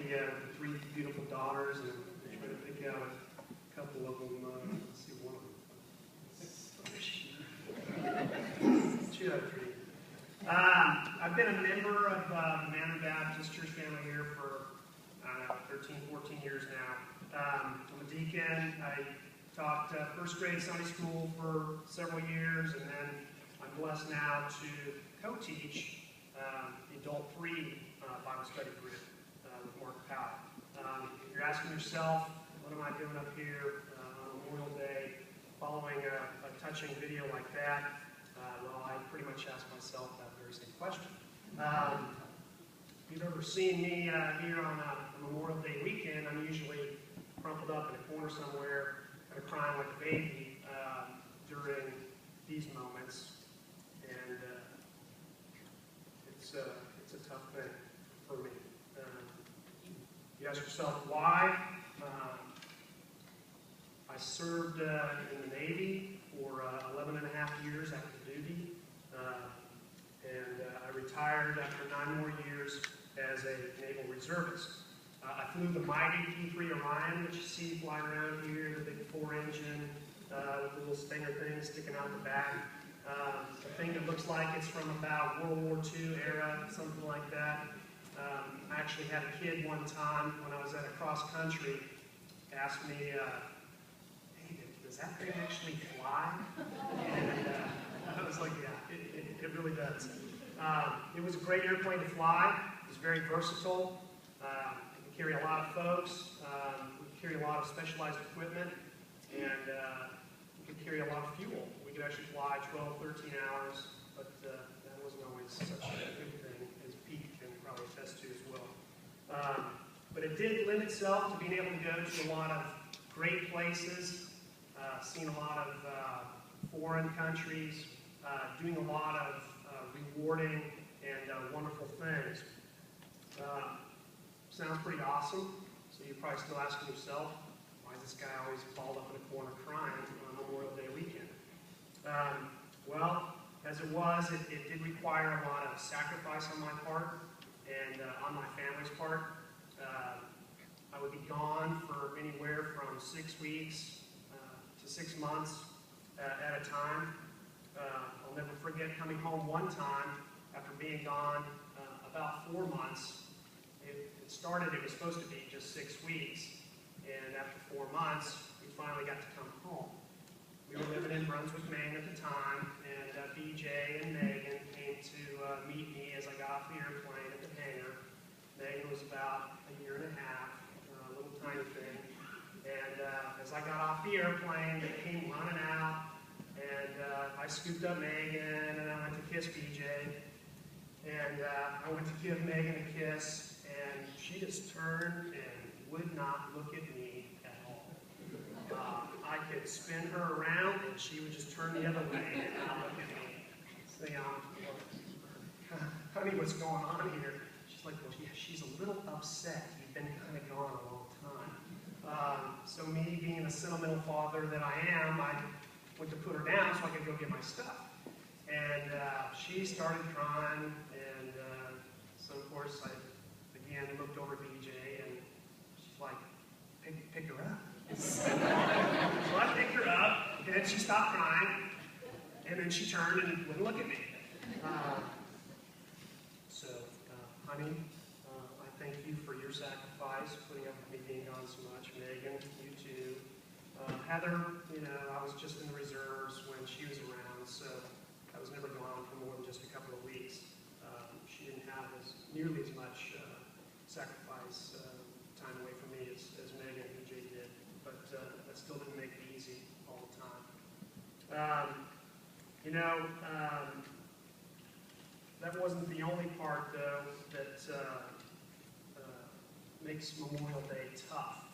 the three beautiful daughters and try to pick out a couple of them. Let's see, one of them. Two out of three. I've been a member of the Mammon Baptist Church family here for, 13, 14 years now. I'm a deacon. I taught first grade Sunday school for several years, and then I'm blessed now to co-teach the adult free Bible study group with Mark Powell. If you're asking yourself, what am I doing up here on Memorial Day following a touching video like that? Well, I pretty much ask myself that very same question. If you've ever seen me here on a Memorial Day weekend, I'm usually crumpled up in a corner somewhere, kind of crying like a baby during these moments. And it's a tough thing for me. You ask yourself why. I served in the Navy for 11 and a half years active duty, and I retired after 9 more years as a naval reservist. I flew the mighty P-3 Orion, which you see flying around here, the big 4-engine with the little stinger thing sticking out the back. A thing that looks like it's from about World War II era, something like that. I actually had a kid one time when I was at a cross country ask me, hey, does that thing actually fly? And I was like, yeah, it really does. It was a great airplane to fly. It was very versatile. It could carry a lot of folks. We could carry a lot of specialized equipment. And we could carry a lot of fuel. We could actually fly 12, 13 hours, but that wasn't always such a good thing, as Pete can probably attest to as well. But it did lend itself to being able to go to a lot of great places, seen a lot of foreign countries, doing a lot of rewarding and wonderful things. Sounds pretty awesome, so you're probably still asking yourself, why is this guy always balled up in a corner crying on Memorial Day weekend? Well, as it was, it did require a lot of sacrifice on my part and on my family's part. I would be gone for anywhere from 6 weeks to 6 months at a time. I'll never forget coming home one time after being gone about 4 months. It was supposed to be just 6 weeks, and after 4 months, we finally got to come home. We were living in Brunswick, Maine at the time, and BJ and Megan came to meet me as I got off the airplane at the hangar. Megan was about 1.5 years, a little tiny thing. And as I got off the airplane, they came running out, and I scooped up Megan, and I went to kiss BJ. And I went to give Megan a kiss, and she just turned and would not look at me at all. I could spin her around, and she would just turn the other way and not look at me. Say, honey, what's going on here? She's like, well, yeah, she's a little upset. You've been kind of gone a long time. So me, being the sentimental father that I am, I went to put her down so I could go get my stuff. And she started crying, and so of course I again looked over at BJ, and she's like, pick her up. So I picked her up, and then she stopped crying, and then she turned and wouldn't look at me. Honey, I thank you for your sacrifice, putting up with me being gone so much. Megan, you too. Heather, I was just in the reserves when she was around, so I was never gone for more than just a couple of weeks. She didn't have nearly as much sacrifice time away from me as Megan and BJ did, but that still didn't make it easy all the time. That wasn't the only part, though, that makes Memorial Day tough.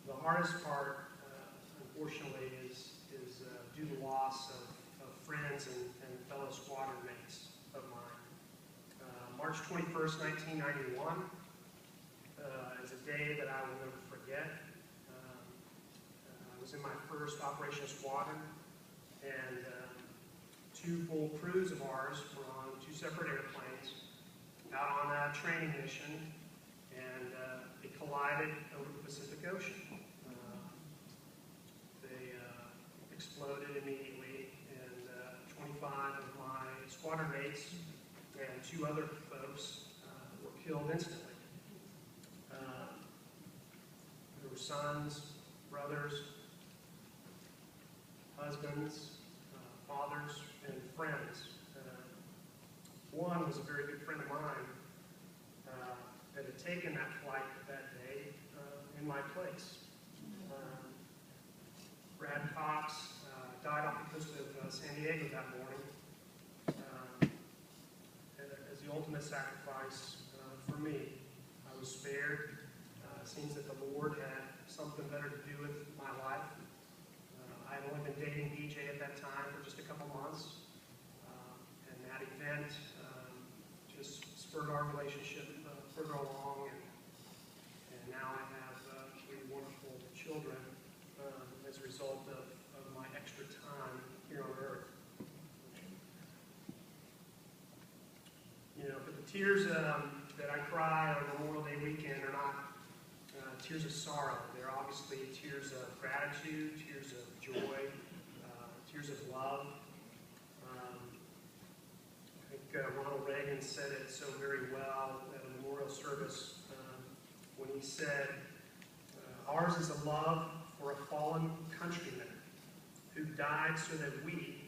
The hardest part, unfortunately, is due to loss of friends and fellow squadron mates of mine. March 21st, 1991 is a day that I will never forget. I was in my first operational squadron, and 2 full crews of ours were on 2 separate airplanes. out on a training mission, and it collided over the Pacific Ocean. They exploded immediately, and 25 of my squadron mates and 2 other folks were killed instantly. There were sons, brothers, husbands, fathers, and friends. One was a very good friend of mine that had taken that flight that day in my place. Brad Cox died off the coast of San Diego that morning as the ultimate sacrifice for me. I was spared. It seems that the Lord had something better to do with my life. I had only been dating BJ at that time for just a couple months. And that event just spurred our relationship further along. And now I have 3 wonderful children as a result of my extra time here on earth. You know, but the tears that I cry on Memorial Day weekend are not tears of sorrow. They're obviously tears of gratitude, tears of joy, tears of love. I think Ronald Reagan said it so very well at a memorial service when he said, ours is a love for a fallen countryman who died so that we,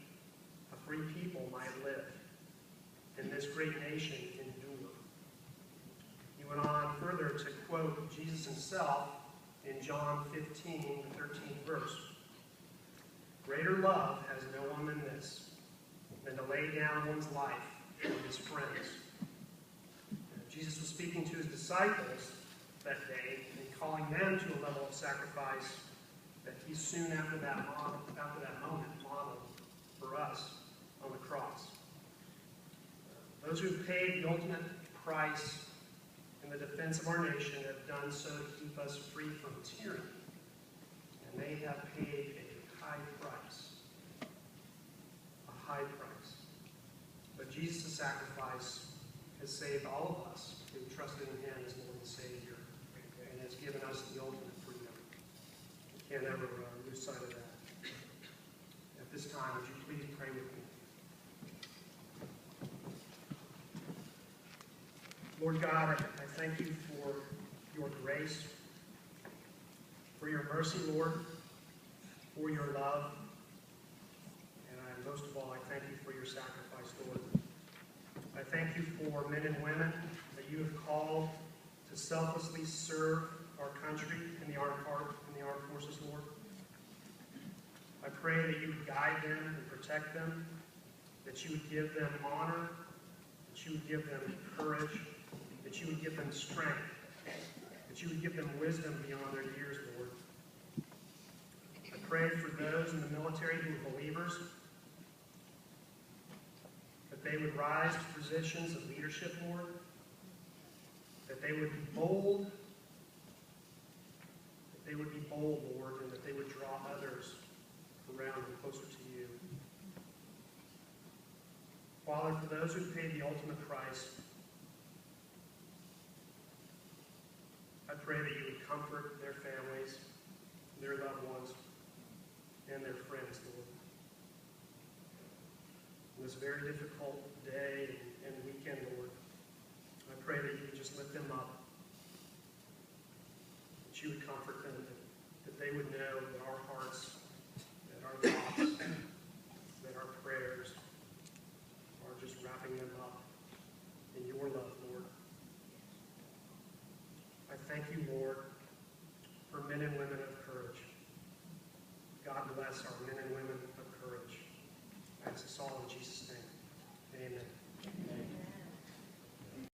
a free people, might live, and this great nation endure. He went on further to quote Jesus himself in John 15, the 13th verse. Greater love has no one than this, than to lay down one's life for his friends. Jesus was speaking to his disciples that day and calling them to a level of sacrifice that he soon after that moment modeled for us on the cross. Those who have paid the ultimate price in the defense of our nation have done so to keep us free from tyranny. And they have paid a high price. A high price. But Jesus' sacrifice has saved all of us who trusted in him as Lord and Savior, and has given us the ultimate freedom. We can't ever lose sight of that. At this time, would you please pray with me? Lord God, I thank you for your grace, for your mercy, Lord, for your love, and most of all, I thank you for your sacrifice, Lord. I thank you for men and women that you have called to selflessly serve our country in the armed forces, Lord. I pray that you would guide them and protect them, that you would give them honor, that you would give them courage, that you would give them strength, that you would give them wisdom beyond their years, Lord. I pray for those in the military who are believers, that they would rise to positions of leadership, Lord, that they would be bold, Lord, and that they would draw others around and closer to you. Father, for those who paid the ultimate price, I pray that you would comfort their families, their loved ones, and their friends, Lord. On this very difficult day and weekend, Lord, I pray that you would just lift them up, that you would comfort them, that they would know that our hearts, that our thoughts, that our prayers are just wrapping them up in your love, Lord. I thank you, Lord, for men and women of courage. God bless our men and women of courage. I ask this all in Jesus' name. Amen.